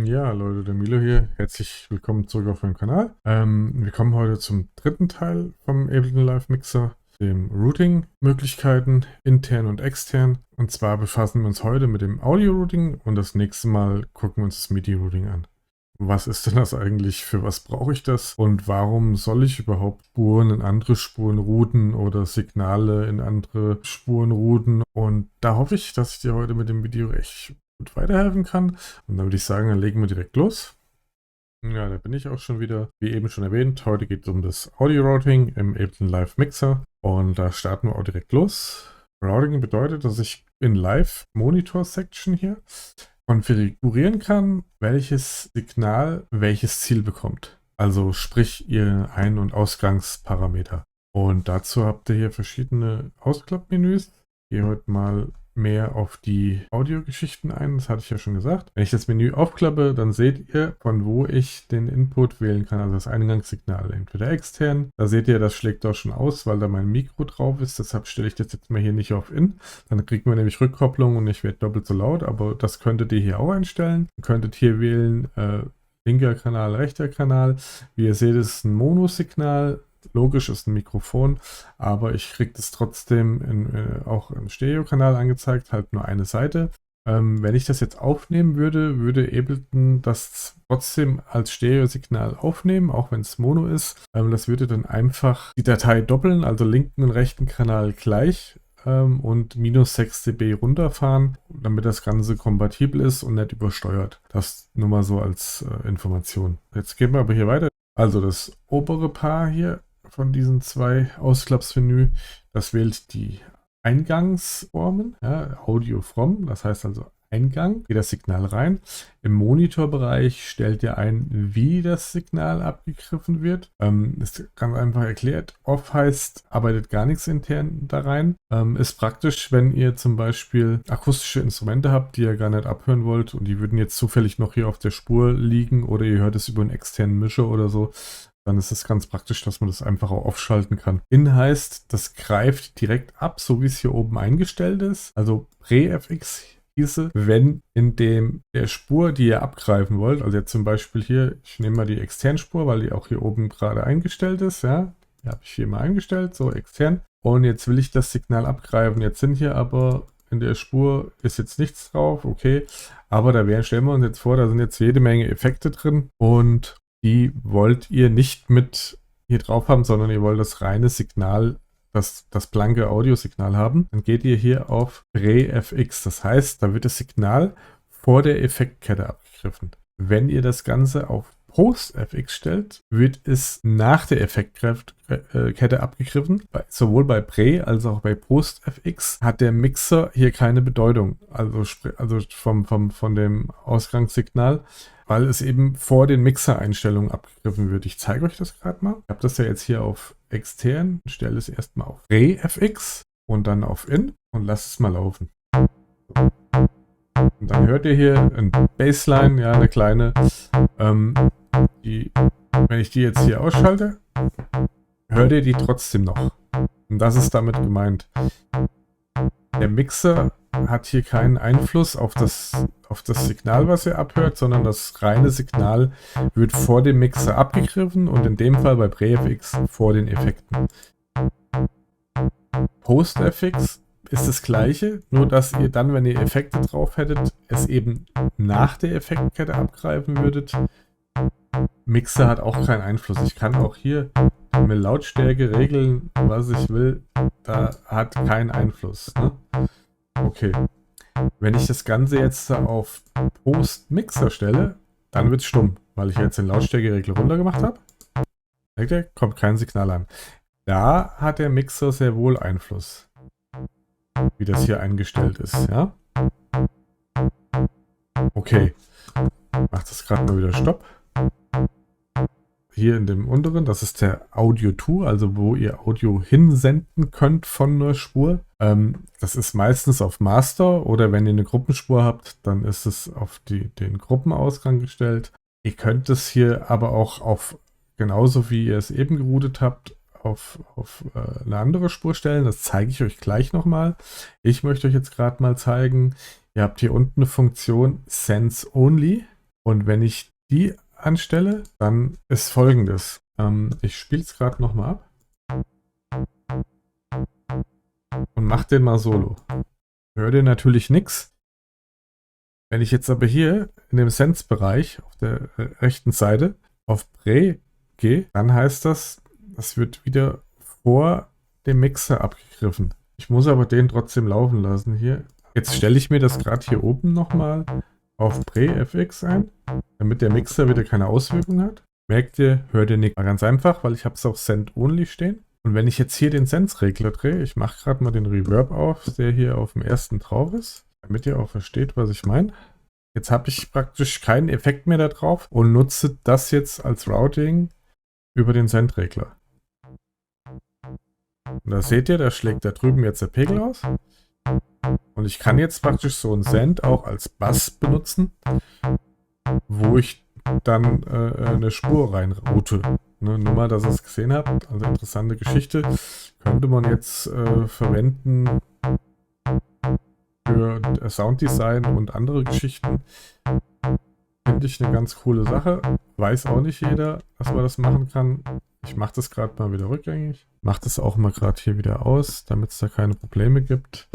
Ja, Leute, der Milo hier. Herzlich willkommen zurück auf meinem Kanal. Wir kommen heute zum dritten Teil vom Ableton Live Mixer, dem Routing-Möglichkeiten, intern und extern. Und zwar befassen wir uns heute mit dem Audio-Routing und das nächste Mal gucken wir uns das MIDI-Routing an. Was ist denn das eigentlich? Für was brauche ich das? Und warum soll ich überhaupt Spuren in andere Spuren routen oder Signale in andere Spuren routen? Und da hoffe ich, dass ich dir heute mit dem Video echt gut weiterhelfen kann. Und dann würde ich sagen, dann legen wir direkt los. Ja, da bin ich auch schon wieder. Wie eben schon erwähnt, heute geht es um das Audio-Routing im Ableton Live Mixer. Und da starten wir auch direkt los. Routing bedeutet, dass ich in Live-Monitor-Section hier konfigurieren kann, welches Signal welches Ziel bekommt. Also sprich ihr Ein- und Ausgangsparameter. Und dazu habt ihr hier verschiedene Ausklappmenüs. Ich gehe heute mal mehr auf die Audiogeschichten ein, das hatte ich ja schon gesagt. Wenn ich das Menü aufklappe, dann seht ihr, von wo ich den Input wählen kann, also das Eingangssignal, entweder extern. Da seht ihr, das schlägt auch schon aus, weil da mein Mikro drauf ist, deshalb stelle ich das jetzt mal hier nicht auf In. Dann kriegt man nämlich Rückkopplung und ich werde doppelt so laut, aber das könntet ihr hier auch einstellen. Ihr könntet hier wählen, linker Kanal, rechter Kanal. Wie ihr seht, ist ein Monosignal. Logisch ist ein Mikrofon, aber ich kriege das trotzdem auch im Stereokanal angezeigt, halt nur eine Seite. Wenn ich das jetzt aufnehmen würde, würde Ableton das trotzdem als Stereosignal aufnehmen, auch wenn es Mono ist. Das würde dann einfach die Datei doppeln, also linken und rechten Kanal gleich und minus 6 dB runterfahren, damit das Ganze kompatibel ist und nicht übersteuert. Das nur mal so als Information. Jetzt gehen wir aber hier weiter. Also das obere Paar hier von diesen zwei Ausklappsmenü, das wählt die Eingangsformen, ja, Audio from, das heißt also Eingang, geht das Signal rein. Im Monitorbereich stellt ihr ein, wie das Signal abgegriffen wird. Ist ganz einfach erklärt. Off heißt, arbeitet gar nichts intern da rein. Ist praktisch, wenn ihr zum Beispiel akustische Instrumente habt, die ihr gar nicht abhören wollt und die würden jetzt zufällig noch hier auf der Spur liegen oder ihr hört es über einen externen Mischer oder so. Dann ist es ganz praktisch, dass man das einfach auch aufschalten kann. In heißt, das greift direkt ab, so wie es hier oben eingestellt ist. Also Pre-FX hieße, wenn in der Spur, die ihr abgreifen wollt, also jetzt zum Beispiel hier, ich nehme mal die Externspur, weil die auch hier oben gerade eingestellt ist, ja. Die habe ich hier mal eingestellt, so extern. Und jetzt will ich das Signal abgreifen. Jetzt sind hier aber in der Spur ist jetzt nichts drauf, okay. Aber stellen wir uns jetzt vor, da sind jetzt jede Menge Effekte drin und die wollt ihr nicht mit hier drauf haben, sondern ihr wollt das reine Signal, das blanke Audiosignal haben. Dann geht ihr hier auf Pre-FX. Das heißt, da wird das Signal vor der Effektkette abgegriffen. Wenn ihr das Ganze auf Post-FX stellt, wird es nach der Effektkette abgegriffen. Sowohl bei Pre- als auch bei Post-FX hat der Mixer hier keine Bedeutung. Also von dem Ausgangssignal, weil es eben vor den Mixer-Einstellungen abgegriffen wird. Ich zeige euch das gerade mal. Ich habe das ja jetzt hier auf extern, stelle es erstmal auf Pre-FX und dann auf In und lasse es mal laufen. Und dann hört ihr hier ein Bassline, ja, eine kleine. Wenn ich die jetzt hier ausschalte, hört ihr die trotzdem noch. Und das ist damit gemeint. Der Mixer hat hier keinen Einfluss auf das Signal, was ihr abhört, sondern das reine Signal wird vor dem Mixer abgegriffen und in dem Fall bei Pre-FX vor den Effekten. Post-FX ist das gleiche, nur dass ihr dann, wenn ihr Effekte drauf hättet, es eben nach der Effektkette abgreifen würdet. Mixer hat auch keinen Einfluss. Ich kann auch hier mit Lautstärke regeln, was ich will. Da hat keinen Einfluss. Ne? Okay. Wenn ich das Ganze jetzt auf Post-Mixer stelle, dann wird es stumm, weil ich jetzt den Lautstärkeregler runtergemacht habe. Merkt ihr? Kommt kein Signal an. Da hat der Mixer sehr wohl Einfluss, wie das hier eingestellt ist. Ja? Okay. Macht das gerade mal wieder Stopp. Hier in dem unteren, das ist der Audio to, also wo ihr Audio hinsenden könnt von einer Spur. Das ist meistens auf Master oder wenn ihr eine Gruppenspur habt, dann ist es auf den Gruppenausgang gestellt. Ihr könnt es hier aber auch auf, genauso wie ihr es eben geroutet habt, auf eine andere Spur stellen. Das zeige ich euch gleich nochmal. Ich möchte euch jetzt gerade mal zeigen, ihr habt hier unten eine Funktion Sense Only. Und wenn ich die anstelle, dann ist folgendes. Ich spiele es gerade nochmal ab und mache den mal solo. Hör dir natürlich nichts. Wenn ich jetzt aber hier in dem Sense-Bereich auf der rechten Seite auf Pre gehe, dann heißt das, das wird wieder vor dem Mixer abgegriffen. Ich muss aber den trotzdem laufen lassen hier. Jetzt stelle ich mir das gerade hier oben nochmal auf Pre-FX ein, damit der Mixer wieder keine Auswirkung hat. Merkt ihr, hört ihr nicht. Ganz einfach, weil ich habe es auf Send Only stehen. Und wenn ich jetzt hier den Sense-Regler drehe, ich mache gerade mal den Reverb auf, der hier auf dem ersten drauf ist, damit ihr auch versteht, was ich meine. Jetzt habe ich praktisch keinen Effekt mehr da drauf und nutze das jetzt als Routing über den Send-Regler. Und da seht ihr, da schlägt da drüben jetzt der Pegel aus. Und ich kann jetzt praktisch so einen Send auch als Bass benutzen, wo ich dann eine Spur reinroute. Ne, nur mal, dass ihr es gesehen habt. Also interessante Geschichte. Könnte man jetzt verwenden für Sounddesign und andere Geschichten. Finde ich eine ganz coole Sache. Weiß auch nicht jeder, dass man das machen kann. Ich mache das gerade mal wieder rückgängig. Mache das auch mal gerade hier wieder aus, damit es da keine Probleme gibt.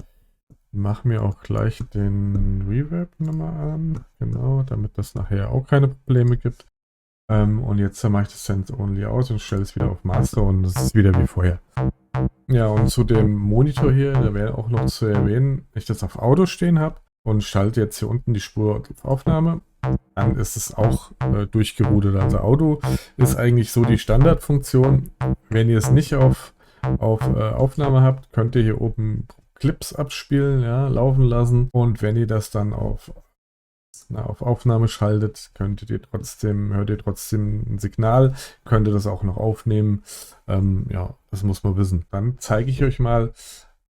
Mache mir auch gleich den Reverb nochmal an. Genau, damit das nachher auch keine Probleme gibt. Und jetzt mache ich das Sense Only aus und stelle es wieder auf Master und es ist wieder wie vorher. Ja, und zu dem Monitor hier, da wäre auch noch zu erwähnen, wenn ich das auf Auto stehen habe und schalte jetzt hier unten die Spur auf Aufnahme, dann ist es auch durchgeroutet. Also Auto ist eigentlich so die Standardfunktion. Wenn ihr es nicht auf Aufnahme habt, könnt ihr hier oben Clips abspielen, ja, laufen lassen. Und wenn ihr das dann auf Aufnahme schaltet, hört ihr trotzdem ein Signal, könnt ihr das auch noch aufnehmen. Ja, das muss man wissen. Dann zeige ich euch mal,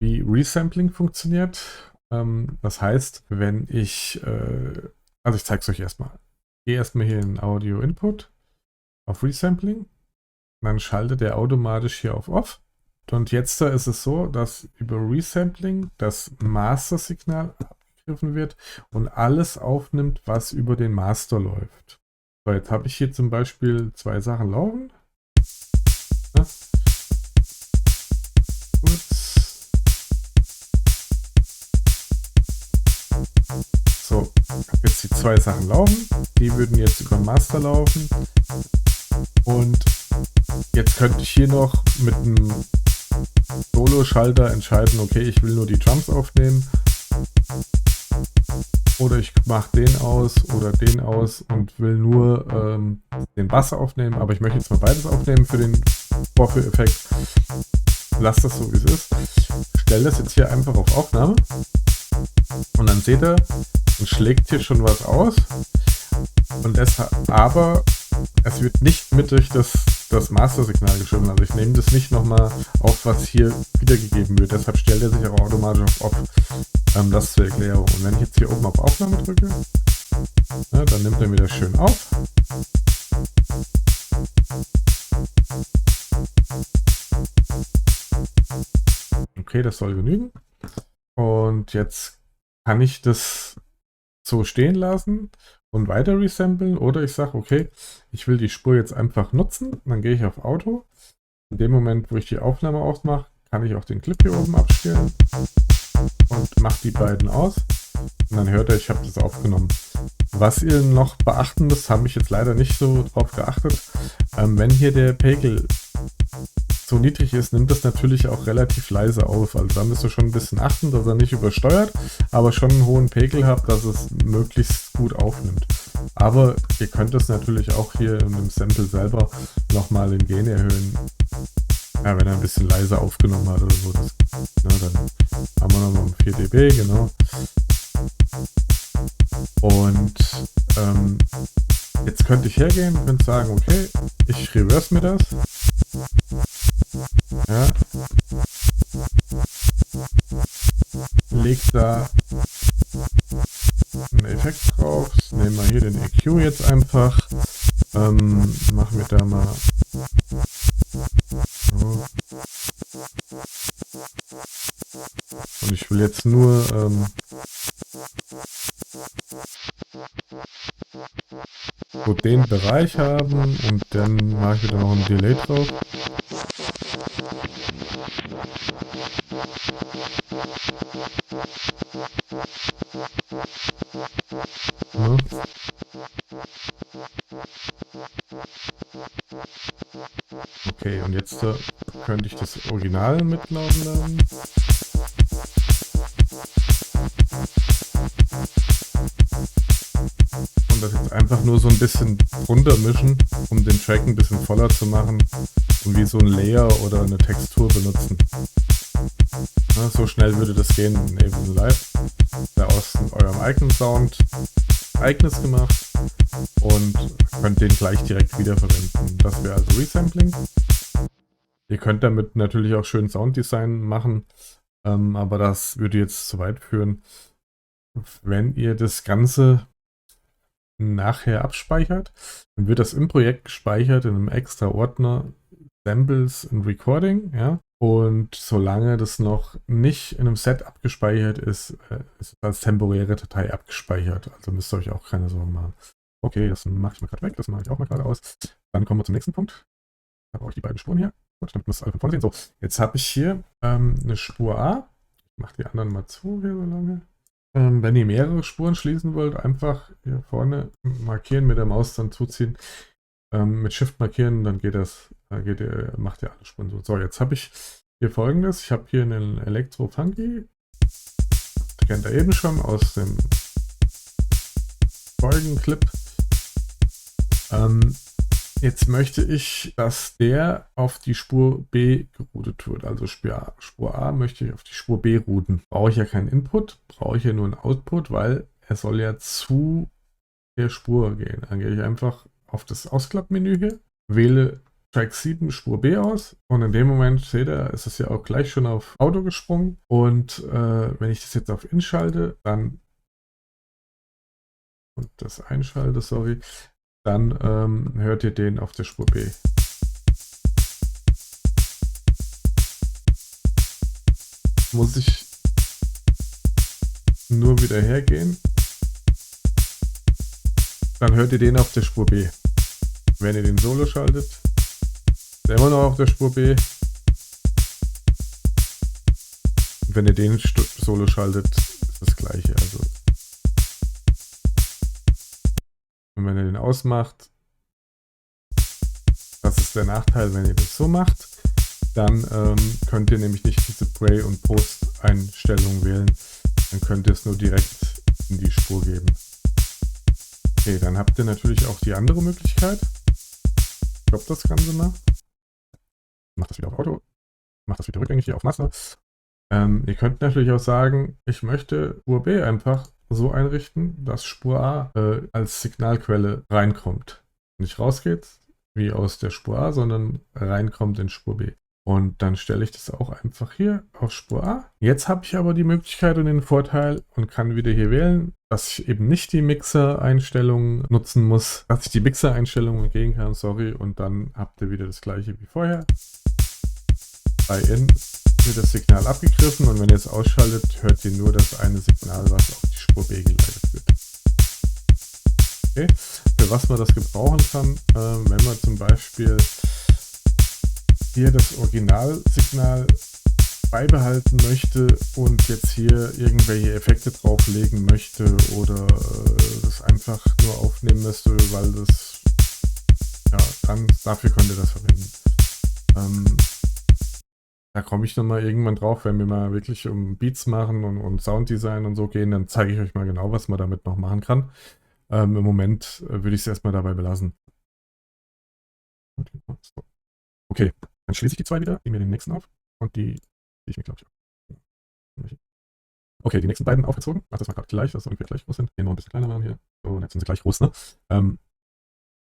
wie Resampling funktioniert. Das heißt, wenn ich, also ich zeige es euch erstmal. Ich gehe erstmal hier in Audio Input auf Resampling. Dann schaltet er automatisch hier auf Off. Und jetzt ist es so, dass über Resampling das Master-Signal wird und alles aufnimmt, was über den Master läuft. So, jetzt habe ich hier zum Beispiel zwei Sachen laufen. Ja. Gut. So, ich habe jetzt die zwei Sachen laufen. Die würden jetzt über den Master laufen. Und jetzt könnte ich hier noch mit einem Solo-Schalter entscheiden, okay, ich will nur die Drums aufnehmen. Oder ich mache den aus oder den aus und will nur den Bass aufnehmen, aber ich möchte jetzt mal beides aufnehmen für den Vorführeffekt. Lasst das so, wie es ist. Stelle das jetzt hier einfach auf Aufnahme und dann seht ihr, dann schlägt hier schon was aus. Und aber es wird nicht mit durch das Master-Signal geschrieben. Also ich nehme das nicht nochmal auf, was hier wiedergegeben wird. Deshalb stellt er sich auch automatisch auf Off. Das zur Erklärung. Und wenn ich jetzt hier oben auf Aufnahme drücke, ja, dann nimmt er wieder schön auf. Okay, das soll genügen. Und jetzt kann ich das so stehen lassen und weiter resamplen. Oder ich sage, okay, ich will die Spur jetzt einfach nutzen. Dann gehe ich auf Auto. In dem Moment, wo ich die Aufnahme ausmache, kann ich auch den Clip hier oben abspielen. Und mache die beiden aus. Und dann hört ihr, ich habe das aufgenommen. Was ihr noch beachten müsst, habe ich jetzt leider nicht so drauf geachtet. Wenn hier der Pegel so niedrig ist, nimmt das natürlich auch relativ leise auf. Also da müsst ihr schon ein bisschen achten, dass er nicht übersteuert, aber schon einen hohen Pegel habt, dass es möglichst gut aufnimmt. Aber ihr könnt es natürlich auch hier in dem Sample selber nochmal den Gain erhöhen. Ja, wenn er ein bisschen leiser aufgenommen hat oder so. Dann haben wir nochmal 4 dB, genau. Und jetzt könnte ich hergehen und könnte sagen, okay, ich reverse mir das. Ja. Leg da einen Effekt drauf. Nehmen wir hier den EQ jetzt einfach. Machen wir da mal so. Und ich will jetzt nur so den Bereich haben und dann mache ich wieder noch ein Delay drauf. Ne? Okay, und jetzt könnte ich das Original mitlaufen lassen. Und das jetzt einfach nur so ein bisschen drunter mischen, um den Track ein bisschen voller zu machen und wie so ein Layer oder eine Textur benutzen. Ja, so schnell würde das gehen in Ableton Live. Da aus eurem eigenen Sound eigenes gemacht und könnt den gleich direkt wiederverwenden. Das wäre also Resampling. Ihr könnt damit natürlich auch schön Sounddesign machen, aber das würde jetzt zu weit führen. Wenn ihr das Ganze nachher abspeichert, dann wird das im Projekt gespeichert in einem extra Ordner Samples and Recording, ja. Und solange das noch nicht in einem Set abgespeichert ist, ist es als temporäre Datei abgespeichert. Also müsst ihr euch auch keine Sorgen machen. Okay, das mache ich mal gerade weg, das mache ich auch mal gerade aus. Dann kommen wir zum nächsten Punkt. Da brauche ich die beiden Spuren hier. Gut, damit müsst ihr alle von vorne sehen. So, jetzt habe ich hier eine Spur A. Ich mache die anderen mal zu hier so lange. Wenn ihr mehrere Spuren schließen wollt, einfach hier vorne markieren, mit der Maus dann zuziehen. Mit Shift markieren, dann geht das, macht ihr alle Spuren so. So, jetzt habe ich hier folgendes. Ich habe hier einen Electro Funky. Das kennt ihr eben schon aus dem vorigen Clip. Jetzt möchte ich, dass der auf die Spur B geroutet wird. Also Spur A möchte ich auf die Spur B routen. Brauche ich ja keinen Input, brauche ich ja nur einen Output, weil er soll ja zu der Spur gehen. Dann gehe ich einfach auf das Ausklappmenü hier, wähle Track 7 Spur B aus und in dem Moment, seht ihr, ist es ja auch gleich schon auf Auto gesprungen und wenn ich das jetzt auf In schalte, dann und das einschalte, sorry, dann hört ihr den auf der Spur B. Muss ich nur wieder hergehen, dann hört ihr den auf der Spur B. Wenn ihr den Solo schaltet, ist er immer noch auf der Spur B. Und wenn ihr den Solo schaltet, ist das gleiche. Also, und wenn ihr den ausmacht, das ist der Nachteil, wenn ihr das so macht, dann könnt ihr nämlich nicht diese Pre- und Post-Einstellung wählen. Dann könnt ihr es nur direkt in die Spur geben. Okay, dann habt ihr natürlich auch die andere Möglichkeit. Stoppt das Ganze mal. Macht das wieder auf Auto. Macht das wieder rückgängig hier auf Master. Ihr könnt natürlich auch sagen, ich möchte Spur B einfach so einrichten, dass Spur A als Signalquelle reinkommt. Nicht rausgeht, wie aus der Spur A, sondern reinkommt in Spur B. Und dann stelle ich das auch einfach hier auf Spur A. Jetzt habe ich aber die Möglichkeit und den Vorteil und kann wieder hier wählen, dass ich eben nicht die Mixer-Einstellungen nutzen muss, dass ich die Mixer-Einstellungen gehen kann, sorry, und dann habt ihr wieder das gleiche wie vorher. Bei In wird das Signal abgegriffen und wenn ihr es ausschaltet, hört ihr nur das eine Signal, was auf die Spur B geleitet wird. Okay. Für was man das gebrauchen kann, wenn man zum Beispiel hier das Originalsignal beibehalten möchte und jetzt hier irgendwelche Effekte drauflegen möchte oder das einfach nur aufnehmen möchte, weil das, ja, dann dafür könnt ihr das verwenden. Da komme ich nochmal irgendwann drauf, wenn wir mal wirklich um Beats machen und Sounddesign und so gehen, dann zeige ich euch mal genau, was man damit noch machen kann. Im Moment würde ich es erstmal dabei belassen. Okay, dann schließe ich die zwei wieder, nehme mir den nächsten auf und die ich mir, glaube ich. Okay, die nächsten beiden aufgezogen. Mach das mal gerade gleich, dass sie ungefähr gleich groß sind. Hier noch ein bisschen kleiner waren hier. So, und jetzt sind sie gleich groß, ne?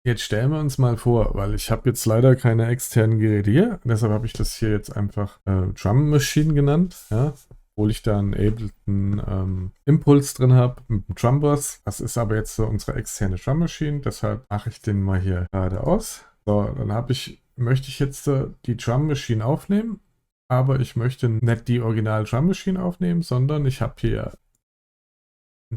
Jetzt stellen wir uns mal vor, weil ich habe jetzt leider keine externen Geräte hier. Deshalb habe ich das hier jetzt einfach Drum Machine genannt, ja? Obwohl ich da einen Ableton Impuls drin habe mit dem Drum Boss. Das ist aber jetzt so unsere externe Drum Machine. Deshalb mache ich den mal hier gerade aus. So, dann möchte ich jetzt die Drum Machine aufnehmen. Aber ich möchte nicht die Original Drum Machine aufnehmen, sondern ich habe hier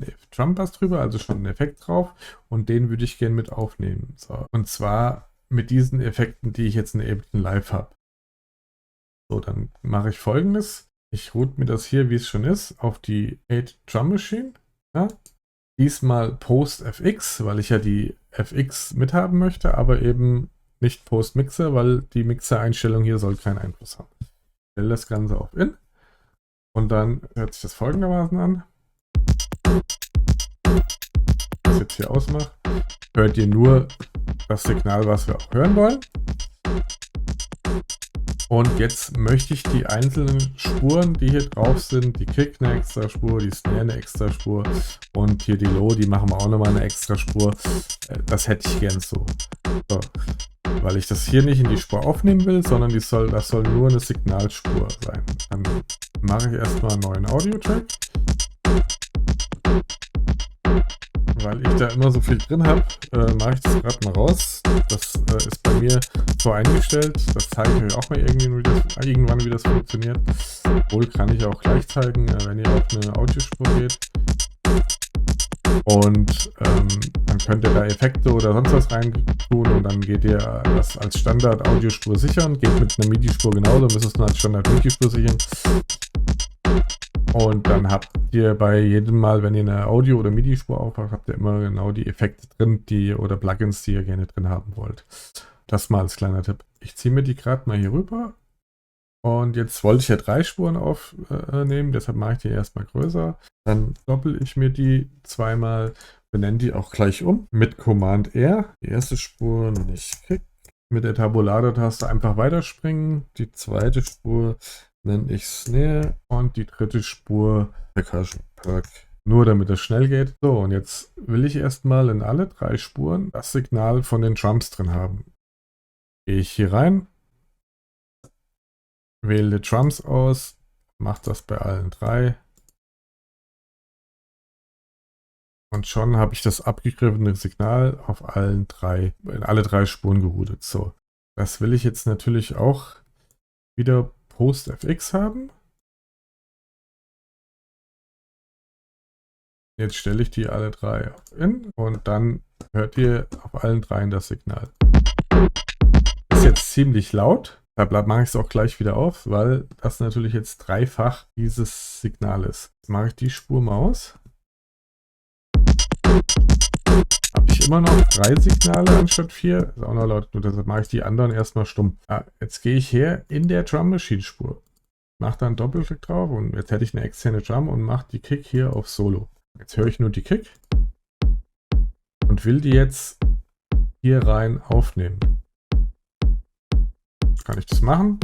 einen Drum Bass drüber, also schon einen Effekt drauf. Und den würde ich gerne mit aufnehmen. So. Und zwar mit diesen Effekten, die ich jetzt in Ableton Live habe. So, dann mache ich Folgendes. Ich route mir das hier, wie es schon ist, auf die 8 Drum Machine. Ja? Diesmal Post FX, weil ich ja die FX mithaben möchte, aber eben nicht Post Mixer, weil die Mixer-Einstellung hier soll keinen Einfluss haben. Ich stelle das Ganze auf In und dann hört sich das folgendermaßen an. Was ich jetzt hier ausmache, hört ihr nur das Signal, was wir auch hören wollen. Und jetzt möchte ich die einzelnen Spuren, die hier drauf sind, die Kick eine extra Spur, die Snare eine extra Spur und hier die Low, die machen wir auch nochmal eine extra Spur. Das hätte ich gern so. Weil ich das hier nicht in die Spur aufnehmen will, sondern das soll nur eine Signalspur sein. Dann mache ich erstmal einen neuen Audio-Track. Weil ich da immer so viel drin habe, mache ich das gerade mal raus. Das ist bei mir so eingestellt. Das zeige ich euch auch mal irgendwann, wie das funktioniert. Wohl kann ich auch gleich zeigen, wenn ihr auf eine Audiospur geht. Und dann könnt ihr da Effekte oder sonst was rein tun und dann geht ihr das als Standard-Audiospur sichern. Geht mit einer MIDI-Spur genauso, müsst ihr es nur als Standard-MIDI-Spur sichern. Und dann habt ihr bei jedem Mal, wenn ihr eine Audio- oder MIDI-Spur aufmacht, habt ihr immer genau die Effekte drin, oder Plugins, die ihr gerne drin haben wollt. Das mal als kleiner Tipp. Ich ziehe mir die gerade mal hier rüber. Und jetzt wollte ich ja 3 Spuren aufnehmen, deshalb mache ich die erstmal größer. Dann doppel ich mir die zweimal, benenne die auch gleich um mit Command R. Die erste Spur nenne ich Kick. Mit der Tabulator-Taste einfach weiterspringen. Die zweite Spur nenne ich Snare und die dritte Spur Percussion Perk. Nur damit es schnell geht. So, und jetzt will ich erstmal in alle 3 Spuren das Signal von den Drums drin haben. Gehe ich hier rein, wähle Drums aus, mache das bei allen 3. Und schon habe ich das abgegriffene Signal auf in alle 3 Spuren geroutet. So, das will ich jetzt natürlich auch wieder Post FX haben. Jetzt stelle ich die alle 3 auf In und dann hört ihr auf allen 3 das Signal. Ist jetzt ziemlich laut. Da mache ich es auch gleich wieder auf, weil das natürlich jetzt dreifach dieses Signal ist. Jetzt mache ich die Spur mal aus. Habe ich immer noch 3 Signale anstatt 4. Ist auch noch laut, nur deshalb mache ich die anderen erstmal stumm. Jetzt gehe ich her in der Drum Machine Spur. Mache da einen Doppelklick drauf und jetzt hätte ich eine externe Drum und mache die Kick hier auf Solo. Jetzt höre ich nur die Kick und will die jetzt hier rein aufnehmen. Kann ich das machen?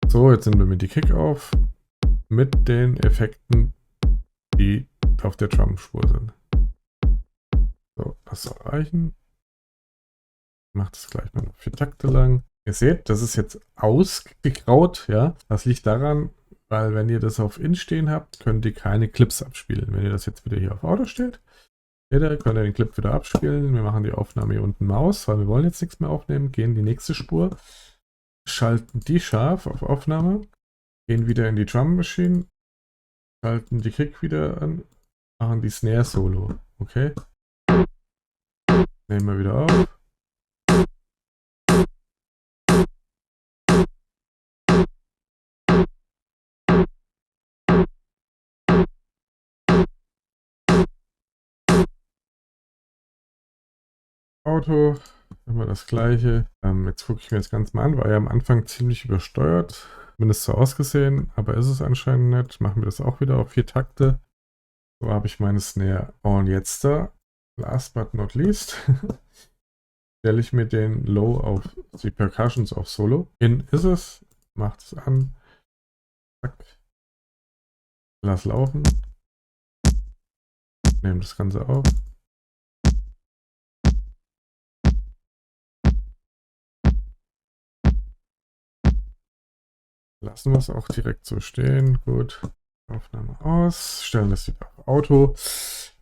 So, jetzt nehmen wir die Kick auf mit den Effekten, die auf der Drum-Spur sind. So, das soll reichen. Ich mache das gleich mal 4 Takte lang. Ihr seht, das ist jetzt ausgegraut, ja. Das liegt daran, weil wenn ihr das auf In stehen habt, könnt ihr keine Clips abspielen. Wenn ihr das jetzt wieder hier auf Auto stellt, könnt ihr den Clip wieder abspielen. Wir machen die Aufnahme hier unten mal aus, weil wir wollen jetzt nichts mehr aufnehmen. Gehen in die nächste Spur, schalten die scharf auf Aufnahme, gehen wieder in die Drum Machine, schalten die Kick wieder an, machen die Snare Solo. Okay? Nehmen wir wieder auf. Auto, immer das gleiche. Jetzt gucke ich mir das Ganze mal an, war ja am Anfang ziemlich übersteuert, zumindest so ausgesehen, aber ist es anscheinend nicht. Machen wir das auch wieder auf 4 Takte. So habe ich meine Snare. Und jetzt da, last but not least, stelle ich mir den Low auf die Percussions auf Solo. In ist es, macht es an, zack, lass laufen, nehme das Ganze auf. Lassen wir es auch direkt so stehen. Gut. Aufnahme aus. Stellen das wieder auf Auto.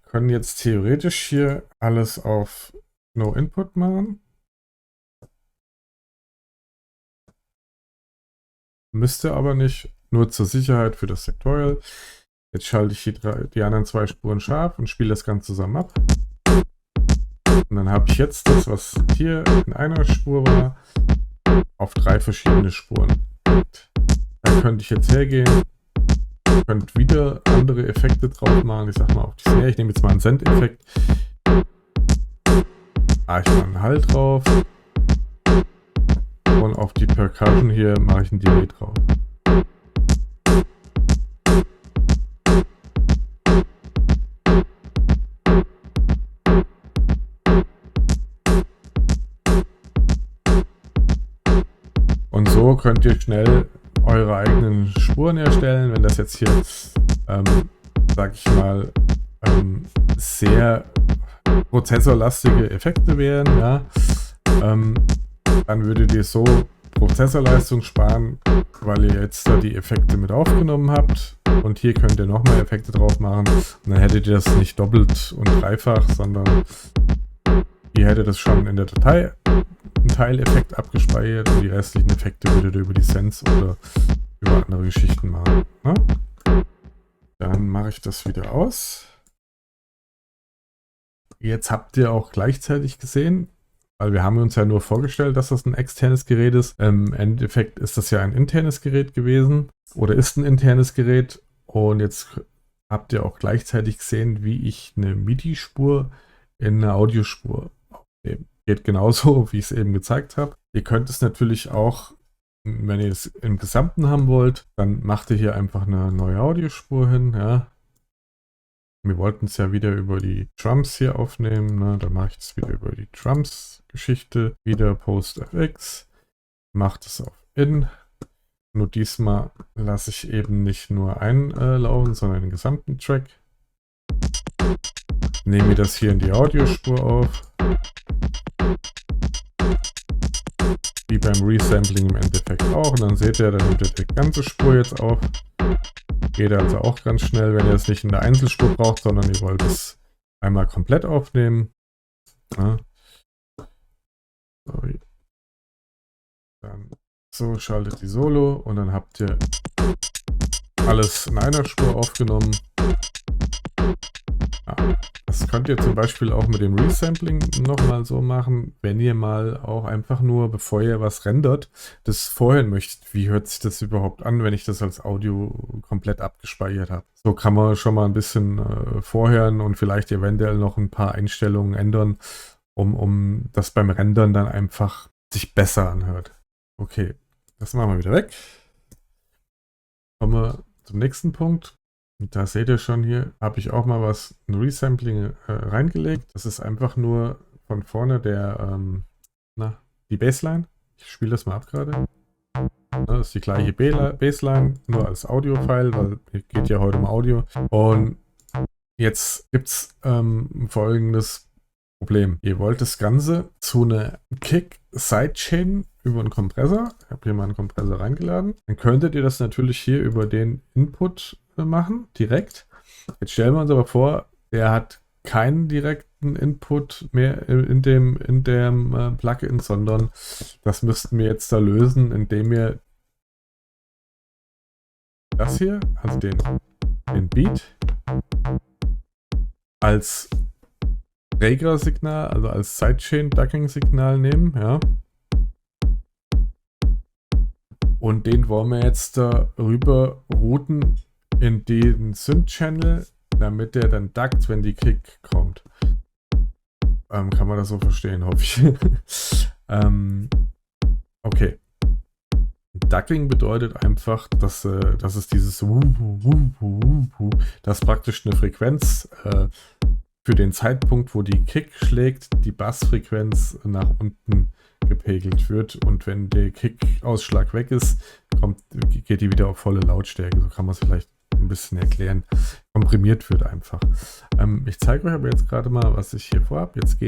Können jetzt theoretisch hier alles auf No Input machen. Müsst ihr aber nicht. Nur zur Sicherheit für das Sektorial. Jetzt schalte ich die anderen 2 Spuren scharf und spiele das Ganze zusammen ab. Und dann habe ich jetzt das, was hier in einer Spur war, auf 3 verschiedene Spuren. Da könnte ich jetzt hergehen, könnte wieder andere Effekte drauf machen. Ich sag mal auf die Snare. Ich nehme jetzt mal einen Send-Effekt. Mache ich mal einen Hall drauf. Und auf die Percussion hier mache ich einen Delay drauf. Und so könnt ihr schnell eure eigenen Spuren erstellen. Wenn das jetzt hier, sag ich mal, sehr prozessorlastige Effekte wären, ja, dann würdet ihr so Prozessorleistung sparen, weil ihr jetzt da die Effekte mit aufgenommen habt. Und hier könnt ihr nochmal Effekte drauf machen. Und dann hättet ihr das nicht doppelt und dreifach, sondern ihr hättet das schon in der Datei einen Teileffekt abgespeichert und die restlichen Effekte würdet ihr über die Sense oder über andere Geschichten machen. Ne? Dann mache ich das wieder aus. Jetzt habt ihr auch gleichzeitig gesehen, weil wir haben uns ja nur vorgestellt, dass das ein externes Gerät ist. Im Endeffekt ist das ja ein internes Gerät gewesen oder ist ein internes Gerät. Und jetzt habt ihr auch gleichzeitig gesehen, wie ich eine MIDI-Spur in eine Audiospur aufnehme. Geht genauso, wie ich es eben gezeigt habe. Ihr könnt es natürlich auch, wenn ihr es im Gesamten haben wollt, dann macht ihr hier einfach eine neue Audiospur hin. Ja. Wir wollten es ja wieder über die Drums hier aufnehmen. Ne? Dann mache ich es wieder über die Drums-Geschichte. Wieder Post-FX. Mache das auf In. Nur diesmal lasse ich eben nicht nur einlaufen, sondern den gesamten Track. Nehme mir das hier in die Audiospur auf. Wie beim Resampling im Endeffekt auch. Und dann seht ihr, dann nimmt ihr die ganze Spur jetzt auf. Geht also auch ganz schnell, wenn ihr es nicht in der Einzelspur braucht, sondern ihr wollt es einmal komplett aufnehmen. Ja. Sorry. Dann so schaltet die Solo und dann habt ihr alles in einer Spur aufgenommen. Ja, das könnt ihr zum Beispiel auch mit dem Resampling nochmal so machen, wenn ihr mal auch einfach nur, bevor ihr was rendert, das vorhören möchtet. Wie hört sich das überhaupt an, wenn ich das als Audio komplett abgespeichert habe? So kann man schon mal ein bisschen vorhören und vielleicht eventuell noch ein paar Einstellungen ändern, um das beim Rendern dann einfach sich besser anhört. Okay, das machen wir wieder weg. Kommen wir zum nächsten Punkt. Und da seht ihr schon, hier habe ich auch mal ein Resampling reingelegt. Das ist einfach nur von vorne die Bassline. Ich spiele das mal ab gerade. Das ist die gleiche Bassline, nur als Audio-File, weil es geht ja heute um Audio. Und jetzt gibt es folgendes Problem. Ihr wollt das Ganze zu einer Kick-Sidechain über einen Kompressor. Ich habe hier mal einen Kompressor reingeladen. Dann könntet ihr das natürlich hier über den Input machen, direkt. Jetzt stellen wir uns aber vor, der hat keinen direkten Input mehr in dem Plugin, sondern das müssten wir jetzt da lösen, indem wir das hier, also den Beat, als Regler-Signal, also als Sidechain-Ducking-Signal nehmen, ja. Und den wollen wir jetzt da rüber routen in den Synth-Channel, damit der dann duckt, wenn die Kick kommt. Kann man das so verstehen, hoffe ich. Okay. Ducking bedeutet einfach, dass es dieses das praktisch eine Frequenz für den Zeitpunkt, wo die Kick schlägt, die Bassfrequenz nach unten gepegelt wird und wenn der Kick-Ausschlag weg ist, geht die wieder auf volle Lautstärke. So kann man es vielleicht ein bisschen erklären. Komprimiert wird einfach. Ich zeige euch aber jetzt gerade mal, was ich hier vorhabe. Jetzt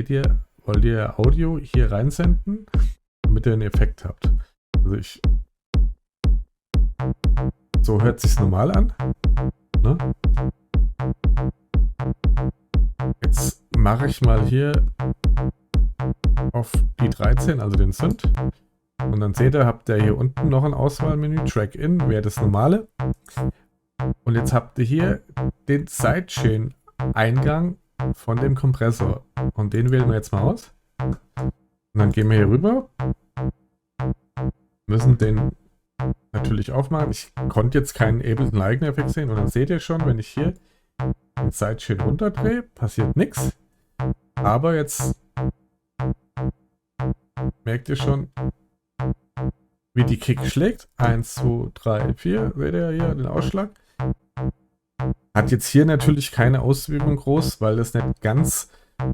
wollt ihr Audio hier reinsenden, damit ihr einen Effekt habt. Also so hört sich's normal an. Ne? Jetzt mache ich mal hier auf die 13, also den Synth. Und dann seht ihr, habt ihr hier unten noch ein Auswahlmenü, Track-In wäre das normale. Und jetzt habt ihr hier den Sidechain-Eingang von dem Kompressor. Und den wählen wir jetzt mal aus. Und dann gehen wir hier rüber. Müssen den natürlich aufmachen. Ich konnte jetzt keinen Ableton-Live-Effekt sehen. Und dann seht ihr schon, wenn ich hier den Sidechain runterdrehe, passiert nichts. Aber jetzt merkt ihr schon, wie die Kick schlägt. 1, 2, 3, 4. Seht ihr hier den Ausschlag? Hat jetzt hier natürlich keine Auswirkung groß, weil das nicht ganz,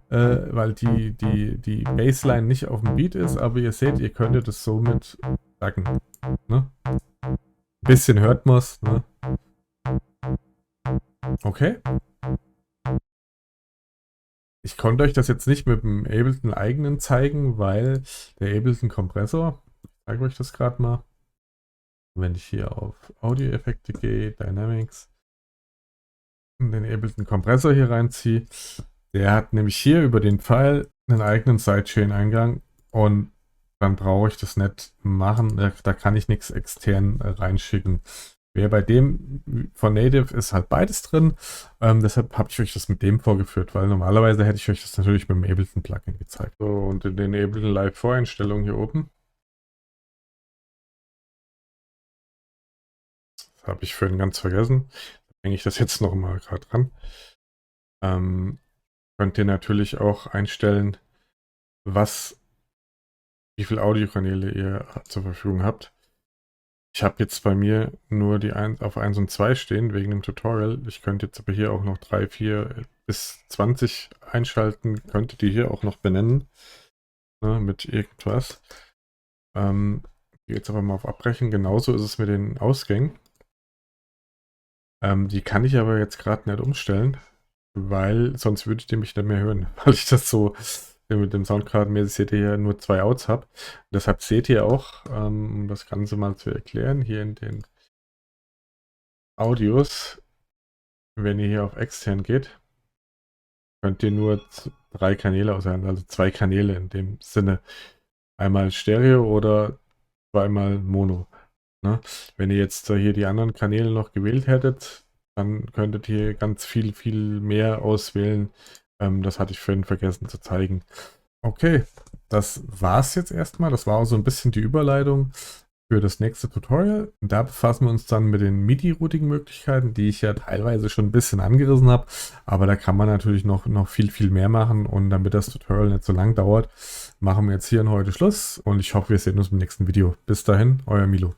weil die Bassline nicht auf dem Beat ist, aber ihr seht, ihr könntet es somit sagen. Ne? Ein bisschen hört man es. Ne? Okay. Ich konnte euch das jetzt nicht mit dem Ableton eigenen zeigen, weil der Ableton Kompressor, ich zeige euch das gerade mal, wenn ich hier auf Audio-Effekte gehe, Dynamics, den Ableton Kompressor hier reinziehe, der hat nämlich hier über den Pfeil einen eigenen Sidechain-Eingang und dann brauche ich das nicht machen, da kann ich nichts extern reinschicken. Wer bei dem von Native ist halt beides drin, deshalb habe ich euch das mit dem vorgeführt, weil normalerweise hätte ich euch das natürlich mit dem Ableton Plugin gezeigt. So, und in den Ableton Live Voreinstellungen hier oben, das habe ich vorhin ganz vergessen, da hänge ich das jetzt nochmal gerade dran. Könnt ihr natürlich auch einstellen, wie viele Audiokanäle ihr zur Verfügung habt. Ich habe jetzt bei mir nur die auf 1 und 2 stehen, wegen dem Tutorial. Ich könnte jetzt aber hier auch noch 3, 4 bis 20 einschalten. Könntet ihr hier auch noch benennen, ne, mit irgendwas. Gehe jetzt aber mal auf Abbrechen. Genauso ist es mit den Ausgängen. Die kann ich aber jetzt gerade nicht umstellen, weil sonst würdet ihr mich nicht mehr hören, weil ich das so mit dem Soundcard-mäßig seht ihr hier nur 2 Outs habe. Deshalb seht ihr auch, um das Ganze mal zu erklären, hier in den Audios, wenn ihr hier auf extern geht, könnt ihr nur 3 Kanäle auswählen, also 2 Kanäle in dem Sinne. Einmal Stereo oder zweimal Mono. Ne? Wenn ihr jetzt hier die anderen Kanäle noch gewählt hättet, dann könntet ihr ganz viel mehr auswählen. Das hatte ich vorhin vergessen zu zeigen. Okay, das war es jetzt erstmal. Das war auch so ein bisschen die Überleitung für das nächste Tutorial. Und da befassen wir uns dann mit den MIDI-Routing-Möglichkeiten, die ich ja teilweise schon ein bisschen angerissen habe. Aber da kann man natürlich noch viel mehr machen. Und damit das Tutorial nicht so lang dauert, machen wir jetzt hier und heute Schluss. Und ich hoffe, wir sehen uns im nächsten Video. Bis dahin, euer Milo.